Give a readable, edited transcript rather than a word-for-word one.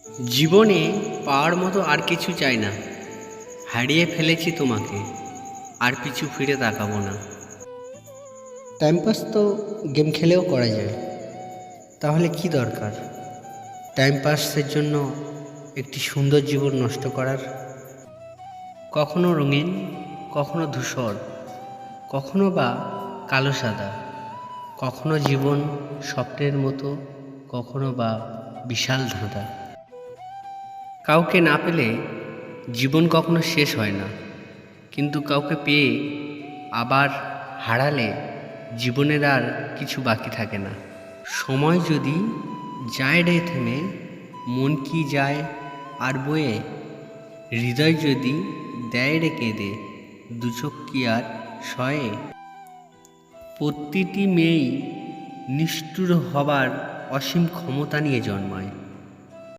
জীবনে পাওয়ার মতো আর কিছু চাই না। হারিয়ে ফেলেছি তোমাকে, আর পিছু ফিরে তাকাবো না। টাইম পাস তো গেম খেলেও করা যায়, তাহলে কি দরকার টাইম পাসের জন্য একটি সুন্দর জীবন নষ্ট করার? কখনো রঙিন, কখনো ধূসর, কখনো বা কালো সাদা, কখনো জীবন স্বপ্নের মতো, কখনো বা বিশাল ধাঁধা। কাউকে না পেলে জীবন কখনো শেষ হয় না, কিন্তু কাউকে পেয়ে আবার হারালে জীবনের আর কিছু বাকি থাকে না। সময় যদি যায় রে থেমে, মন কি যায় আর বয়ে, হৃদয় যদি দেয় রে কেঁদে, দুচোখ কি আর সয়ে? প্রতিটি মেয়েই নিষ্ঠুর হবার অসীম ক্ষমতা নিয়ে জন্মায়।